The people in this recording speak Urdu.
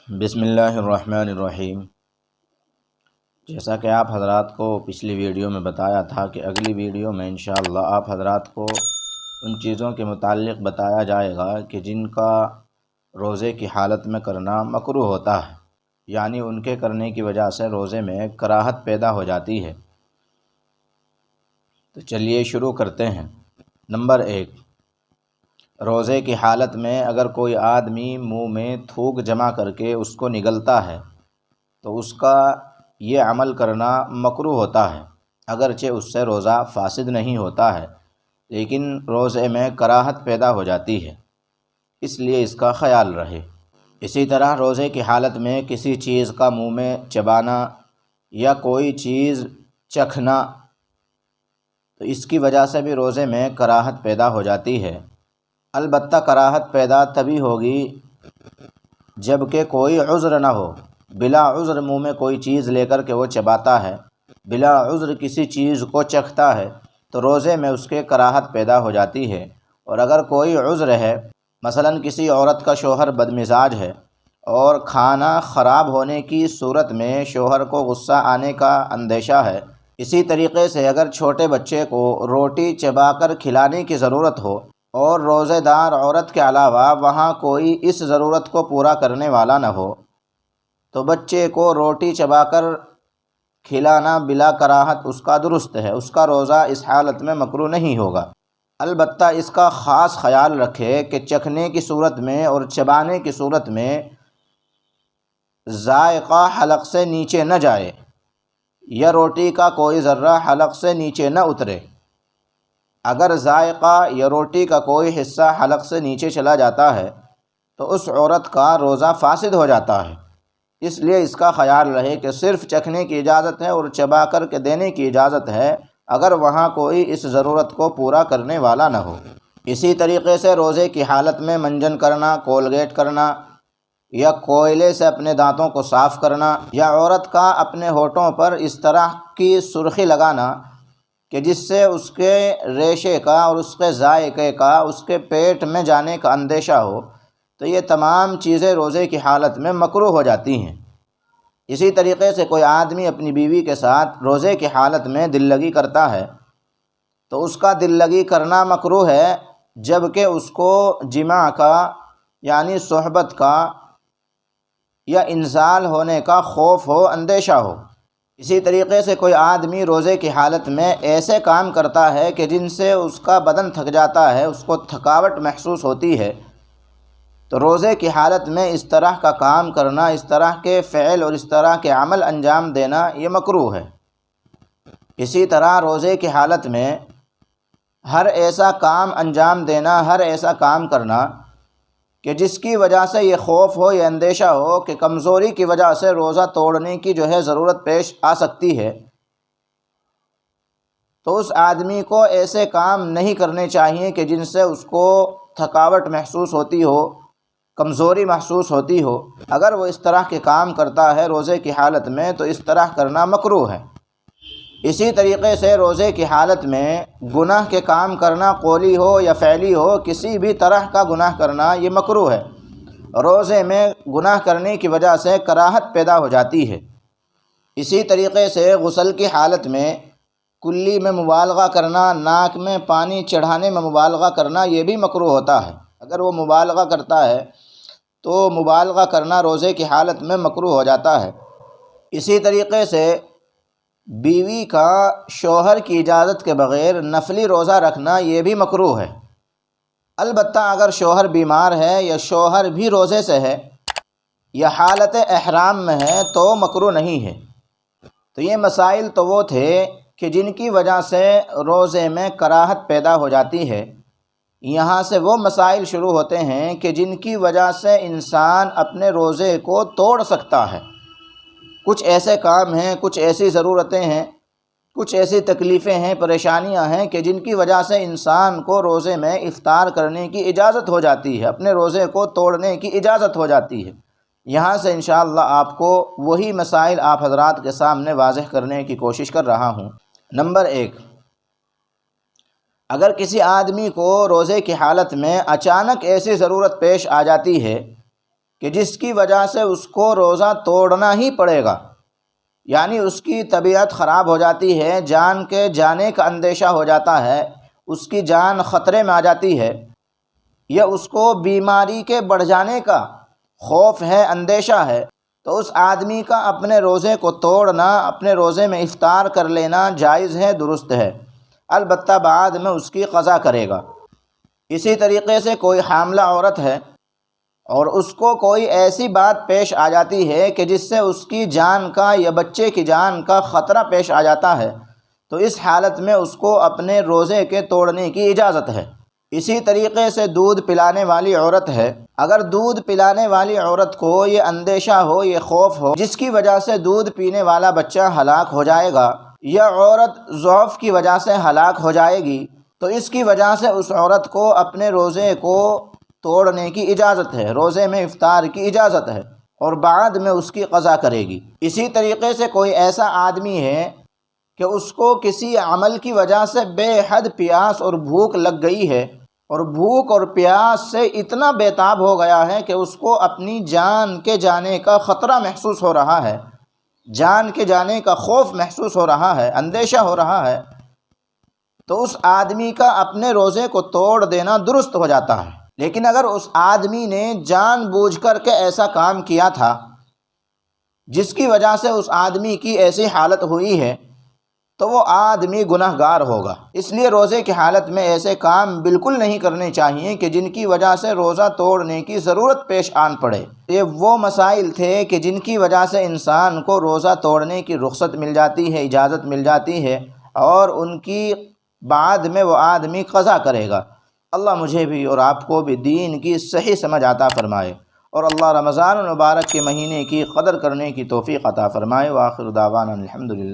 بسم اللہ الرحمن الرحیم۔ جیسا کہ آپ حضرات کو پچھلی ویڈیو میں بتایا تھا کہ اگلی ویڈیو میں انشاءاللہ آپ حضرات کو ان چیزوں کے متعلق بتایا جائے گا کہ جن کا روزے کی حالت میں کرنا مکروہ ہوتا ہے، یعنی ان کے کرنے کی وجہ سے روزے میں کراہت پیدا ہو جاتی ہے۔ تو چلیے شروع کرتے ہیں۔ نمبر 1، روزے کی حالت میں اگر کوئی آدمی منہ میں تھوک جمع کر کے اس کو نگلتا ہے تو اس کا یہ عمل کرنا مکروہ ہوتا ہے، اگرچہ اس سے روزہ فاسد نہیں ہوتا ہے، لیکن روزے میں کراہت پیدا ہو جاتی ہے، اس لیے اس کا خیال رہے۔ اسی طرح روزے کی حالت میں کسی چیز کا منہ میں چبانا یا کوئی چیز چکھنا، تو اس کی وجہ سے بھی روزے میں کراہت پیدا ہو جاتی ہے۔ البتہ کراہت پیدا تبھی ہوگی جب کہ کوئی عذر نہ ہو۔ بلا عذر منہ میں کوئی چیز لے کر کے وہ چباتا ہے، بلا عذر کسی چیز کو چکھتا ہے تو روزے میں اس کے کراہت پیدا ہو جاتی ہے۔ اور اگر کوئی عذر ہے، مثلا کسی عورت کا شوہر بدمزاج ہے اور کھانا خراب ہونے کی صورت میں شوہر کو غصہ آنے کا اندیشہ ہے، اسی طریقے سے اگر چھوٹے بچے کو روٹی چبا کر کھلانے کی ضرورت ہو اور روزہ دار عورت کے علاوہ وہاں کوئی اس ضرورت کو پورا کرنے والا نہ ہو، تو بچے کو روٹی چبا کر کھلانا بلا کراہت اس کا درست ہے، اس کا روزہ اس حالت میں مکروہ نہیں ہوگا۔ البتہ اس کا خاص خیال رکھے کہ چکھنے کی صورت میں اور چبانے کی صورت میں ذائقہ حلق سے نیچے نہ جائے یا روٹی کا کوئی ذرہ حلق سے نیچے نہ اترے۔ اگر ذائقہ یا روٹی کا کوئی حصہ حلق سے نیچے چلا جاتا ہے تو اس عورت کا روزہ فاسد ہو جاتا ہے، اس لیے اس کا خیال رہے کہ صرف چکھنے کی اجازت ہے اور چبا کر کے دینے کی اجازت ہے، اگر وہاں کوئی اس ضرورت کو پورا کرنے والا نہ ہو۔ اسی طریقے سے روزے کی حالت میں منجن کرنا، کولگیٹ کرنا یا کوئلے سے اپنے دانتوں کو صاف کرنا، یا عورت کا اپنے ہونٹوں پر اس طرح کی سرخی لگانا کہ جس سے اس کے ریشے کا اور اس کے ذائقے کا اس کے پیٹ میں جانے کا اندیشہ ہو، تو یہ تمام چیزیں روزے کی حالت میں مکروہ ہو جاتی ہیں۔ اسی طریقے سے کوئی آدمی اپنی بیوی کے ساتھ روزے کی حالت میں دل لگی کرتا ہے تو اس کا دل لگی کرنا مکروہ ہے، جبکہ اس کو جماع کا یعنی صحبت کا یا انزال ہونے کا خوف ہو، اندیشہ ہو۔ اسی طریقے سے کوئی آدمی روزے کی حالت میں ایسے کام کرتا ہے کہ جن سے اس کا بدن تھک جاتا ہے، اس کو تھکاوٹ محسوس ہوتی ہے، تو روزے کی حالت میں اس طرح کا کام کرنا، اس طرح کے فعل اور اس طرح کے عمل انجام دینا یہ مکروہ ہے۔ اسی طرح روزے کی حالت میں ہر ایسا کام انجام دینا، ہر ایسا کام کرنا کہ جس کی وجہ سے یہ خوف ہو، یہ اندیشہ ہو کہ کمزوری کی وجہ سے روزہ توڑنے کی ضرورت پیش آ سکتی ہے، تو اس آدمی کو ایسے کام نہیں کرنے چاہیے کہ جن سے اس کو تھکاوٹ محسوس ہوتی ہو، کمزوری محسوس ہوتی ہو۔ اگر وہ اس طرح کے کام کرتا ہے روزے کی حالت میں تو اس طرح کرنا مکروہ ہے۔ اسی طریقے سے روزے کی حالت میں گناہ کے کام کرنا، قولی ہو یا فعلی ہو، کسی بھی طرح کا گناہ کرنا یہ مکروہ ہے۔ روزے میں گناہ کرنے کی وجہ سے کراہت پیدا ہو جاتی ہے۔ اسی طریقے سے غسل کی حالت میں کلی میں مبالغہ کرنا، ناک میں پانی چڑھانے میں مبالغہ کرنا یہ بھی مکروہ ہوتا ہے۔ اگر وہ مبالغہ کرتا ہے تو مبالغہ کرنا روزے کی حالت میں مکروہ ہو جاتا ہے۔ اسی طریقے سے بیوی کا شوہر کی اجازت کے بغیر نفلی روزہ رکھنا یہ بھی مکروہ ہے۔ البتہ اگر شوہر بیمار ہے یا شوہر بھی روزے سے ہے یا حالت احرام میں ہے تو مکروہ نہیں ہے۔ تو یہ مسائل تو وہ تھے کہ جن کی وجہ سے روزے میں کراہت پیدا ہو جاتی ہے۔ یہاں سے وہ مسائل شروع ہوتے ہیں کہ جن کی وجہ سے انسان اپنے روزے کو توڑ سکتا ہے۔ کچھ ایسے کام ہیں، کچھ ایسی ضرورتیں ہیں، کچھ ایسی تکلیفیں ہیں، پریشانیاں ہیں کہ جن کی وجہ سے انسان کو روزے میں افطار کرنے کی اجازت ہو جاتی ہے، اپنے روزے کو توڑنے کی اجازت ہو جاتی ہے۔ یہاں سے انشاءاللہ آپ کو وہی مسائل آپ حضرات کے سامنے واضح کرنے کی کوشش کر رہا ہوں۔ نمبر 1، اگر کسی آدمی کو روزے کی حالت میں اچانک ایسی ضرورت پیش آ جاتی ہے کہ جس کی وجہ سے اس کو روزہ توڑنا ہی پڑے گا، یعنی اس کی طبیعت خراب ہو جاتی ہے، جان کے جانے کا اندیشہ ہو جاتا ہے، اس کی جان خطرے میں آ جاتی ہے، یا اس کو بیماری کے بڑھ جانے کا خوف ہے، اندیشہ ہے، تو اس آدمی کا اپنے روزے کو توڑنا، اپنے روزے میں افطار کر لینا جائز ہے، درست ہے، البتہ بعد میں اس کی قضا کرے گا۔ اسی طریقے سے کوئی حاملہ عورت ہے اور اس کو کوئی ایسی بات پیش آ جاتی ہے کہ جس سے اس کی جان کا یا بچے کی جان کا خطرہ پیش آ جاتا ہے، تو اس حالت میں اس کو اپنے روزے کے توڑنے کی اجازت ہے۔ اسی طریقے سے دودھ پلانے والی عورت ہے، اگر دودھ پلانے والی عورت کو یہ اندیشہ ہو، یہ خوف ہو، جس کی وجہ سے دودھ پینے والا بچہ ہلاک ہو جائے گا یا عورت ضعف کی وجہ سے ہلاک ہو جائے گی، تو اس کی وجہ سے اس عورت کو اپنے روزے کو توڑنے کی اجازت ہے، روزے میں افطار کی اجازت ہے، اور بعد میں اس کی قضا کرے گی۔ اسی طریقے سے کوئی ایسا آدمی ہے کہ اس کو کسی عمل کی وجہ سے بے حد پیاس اور بھوک لگ گئی ہے، اور بھوک اور پیاس سے اتنا بے تاب ہو گیا ہے کہ اس کو اپنی جان کے جانے کا خطرہ محسوس ہو رہا ہے، جان کے جانے کا خوف محسوس ہو رہا ہے، اندیشہ ہو رہا ہے، تو اس آدمی کا اپنے روزے کو توڑ دینا درست ہو جاتا ہے۔ لیکن اگر اس آدمی نے جان بوجھ کر کے ایسا کام کیا تھا جس کی وجہ سے اس آدمی کی ایسی حالت ہوئی ہے، تو وہ آدمی گناہ گار ہوگا۔ اس لیے روزے کی حالت میں ایسے کام بالکل نہیں کرنے چاہیے کہ جن کی وجہ سے روزہ توڑنے کی ضرورت پیش آن پڑے۔ یہ وہ مسائل تھے کہ جن کی وجہ سے انسان کو روزہ توڑنے کی رخصت مل جاتی ہے، اجازت مل جاتی ہے، اور ان کی بعد میں وہ آدمی قضا کرے گا۔ اللہ مجھے بھی اور آپ کو بھی دین کی صحیح سمجھ عطا فرمائے، اور اللہ رمضان المبارک کے مہینے کی قدر کرنے کی توفیق عطا فرمائے۔ وآخر دعوانا الحمدللہ۔